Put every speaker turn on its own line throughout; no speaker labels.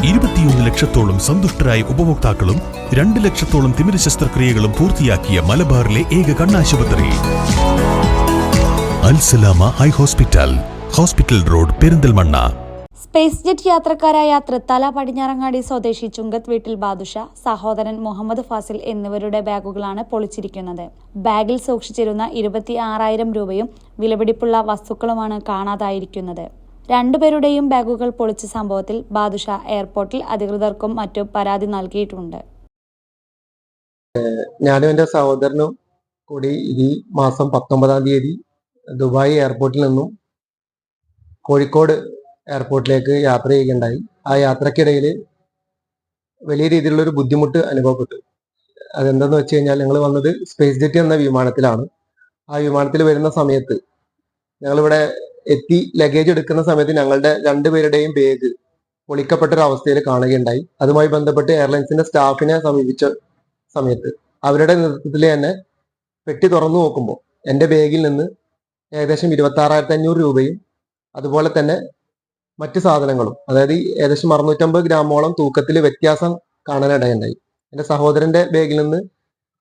21 ലക്ഷത്തോളം സന്തുഷ്ടരായ ഉപഭോക്താക്കളും 2 ലക്ഷത്തോളം തിമിര ശസ്ത്രക്രിയകളും പൂർത്തിയാക്കിയ മലബാറിലെ ഏക കണ്ണാശുപത്രി Al Salama eye hospital, hospital road, Perinthalmanna.
SpiceJet യാത്രക്കാരായ തൃത്താല പടിഞ്ഞാറങ്ങാടി സ്വദേശി ചുങ്കത്ത് വീട്ടിൽ ബാദുഷ, സഹോദരൻ മുഹമ്മദ് ഫാസിൽ എന്നിവരുടെ ബാഗുകളാണ് പൊളിച്ചിരിക്കുന്നത്. ബാഗിൽ സൂക്ഷിച്ചിരുന്ന 26,000 രൂപയും വിലപിടിപ്പുള്ള വസ്തുക്കളുമാണ് കാണാതായിരിക്കുന്നത്. രണ്ടുപേരുടെയും ബാഗുകൾ പൊളിച്ച സംഭവത്തിൽ ബാദുഷ എയർപോർട്ടിൽ അധികൃതർക്കും മറ്റും പരാതി നൽകിയിട്ടുണ്ട്.
ഞാനും എൻ്റെ സഹോദരനും കൂടി ഈ മാസം 19-ാം തീയതി ദുബായ് എയർപോർട്ടിൽ നിന്നും കോഴിക്കോട് എയർപോർട്ടിലേക്ക് യാത്ര ചെയ്യുകയുണ്ടായി. ആ യാത്രക്കിടയിൽ വലിയ രീതിയിലുള്ളൊരു ബുദ്ധിമുട്ട് അനുഭവപ്പെട്ടു. അതെന്തെന്ന് വെച്ച് കഴിഞ്ഞാൽ, ഞങ്ങൾ വന്നത് സ്പേസ് ജെറ്റ് എന്ന വിമാനത്തിലാണ്. ആ വിമാനത്തിൽ വരുന്ന സമയത്ത് ഞങ്ങളിവിടെ എത്തി ലഗേജ് എടുക്കുന്ന സമയത്ത് ഞങ്ങളുടെ രണ്ടുപേരുടെയും ബാഗ് പൊളിക്കപ്പെട്ടൊരവസ്ഥയിൽ കാണുകയുണ്ടായി. അതുമായി ബന്ധപ്പെട്ട് എയർലൈൻസിന്റെ സ്റ്റാഫിനെ സമീപിച്ച സമയത്ത് അവരുടെ നേതൃത്വത്തിൽ തന്നെ പെട്ടി തുറന്നു നോക്കുമ്പോൾ എൻ്റെ ബാഗിൽ നിന്ന് ഏകദേശം 26,500 രൂപയും അതുപോലെ തന്നെ മറ്റ് സാധനങ്ങളും, അതായത് ഏകദേശം 650 ഗ്രാമോളം തൂക്കത്തിൽ വ്യത്യാസം കാണാനിടയുണ്ടായി. എൻ്റെ സഹോദരന്റെ ബാഗിൽ നിന്ന്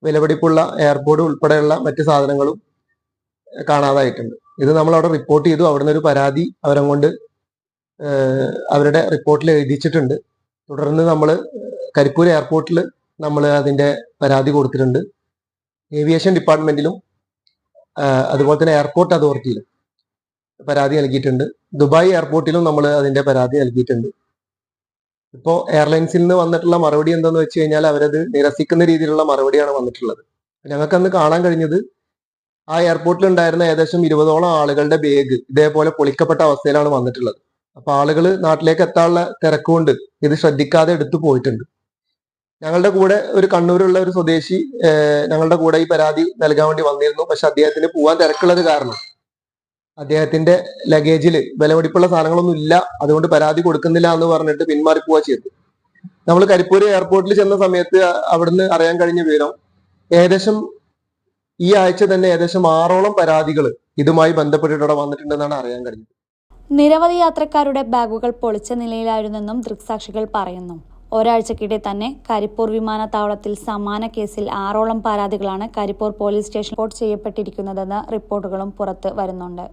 വിലപിടിപ്പുള്ള എയർപോർട്ട് ഉൾപ്പെടെയുള്ള മറ്റ് സാധനങ്ങളും കാണാതായിട്ടുണ്ട്. ഇത് നമ്മൾ അവിടെ റിപ്പോർട്ട് ചെയ്തു. അവിടുന്ന് ഒരു പരാതി അവരങ്ങോട്ട് അവരുടെ റിപ്പോർട്ടിൽ എഴുതിച്ചിട്ടുണ്ട്. തുടർന്ന് നമ്മൾ കരിപ്പൂർ എയർപോർട്ടിൽ നമ്മൾ അതിന്റെ പരാതി കൊടുത്തിട്ടുണ്ട്. ഏവിയേഷൻ ഡിപ്പാർട്ട്മെന്റിലും അതുപോലെ തന്നെ എയർപോർട്ട് അതോറിറ്റിയിലും പരാതി നൽകിയിട്ടുണ്ട്. ദുബായ് എയർപോർട്ടിലും നമ്മൾ അതിന്റെ പരാതി നൽകിയിട്ടുണ്ട്. ഇപ്പോൾ എയർലൈൻസിൽ നിന്ന് വന്നിട്ടുള്ള മറുപടി എന്താന്ന് വെച്ച് കഴിഞ്ഞാൽ, അവരത് നിരസിക്കുന്ന രീതിയിലുള്ള മറുപടിയാണ് വന്നിട്ടുള്ളത്. ഞങ്ങൾക്ക് അന്ന് കാണാൻ കഴിഞ്ഞത് ആ എയർപോർട്ടിൽ ഉണ്ടായിരുന്ന ഏകദേശം 20ഓളം ആളുകളുടെ ബാഗ് ഇതേപോലെ പൊളിക്കപ്പെട്ട അവസ്ഥയിലാണ് വന്നിട്ടുള്ളത്. അപ്പൊ ആളുകൾ നാട്ടിലേക്ക് എത്താനുള്ള തിരക്കുകൊണ്ട് ഇത് ശ്രദ്ധിക്കാതെ എടുത്തു പോയിട്ടുണ്ട്. ഞങ്ങളുടെ കൂടെ ഒരു കണ്ണൂരുള്ള ഒരു സ്വദേശി ഞങ്ങളുടെ കൂടെ ഈ പരാതി നൽകാൻ വേണ്ടി വന്നിരുന്നു. പക്ഷെ അദ്ദേഹത്തിന് പോകാൻ തിരക്കുള്ളത് കാരണം അദ്ദേഹത്തിന്റെ ലഗേജിൽ വിലപിടിപ്പുള്ള സാധനങ്ങളൊന്നും ഇല്ല, അതുകൊണ്ട് പരാതി കൊടുക്കുന്നില്ല എന്ന് പറഞ്ഞിട്ട് പിന്മാറി പോവുക ചെയ്തു. നമ്മൾ കരിപ്പൂർ എയർപോർട്ടിൽ ചെന്ന സമയത്ത് അവിടുന്ന് അറിയാൻ കഴിഞ്ഞ വിവരം, ഏകദേശം ഈ ആഴ്ച തന്നെ ഏകദേശം 6ഓളം പരാതികൾ ഇതുമായി ബന്ധപ്പെട്ടിട്ട് ഇവിടെ വന്നിട്ടുണ്ടെന്നാണ് അറിയാൻ കഴിഞ്ഞത്.
നിരവധി യാത്രക്കാരുടെ ബാഗുകൾ പൊളിച്ച നിലയിലായിരുന്നെന്നും ദൃക്സാക്ഷികൾ പറയുന്നു. ഒരാഴ്ചക്കിടെ തന്നെ കരിപ്പൂർ വിമാനത്താവളത്തിൽ സമാന കേസിൽ 6ഓളം പരാതികളാണ് കരിപ്പൂർ പോലീസ് സ്റ്റേഷൻ റിപ്പോർട്ട് ചെയ്യപ്പെട്ടിരിക്കുന്നതെന്ന് റിപ്പോർട്ടുകളും പുറത്ത് വരുന്നുണ്ട്.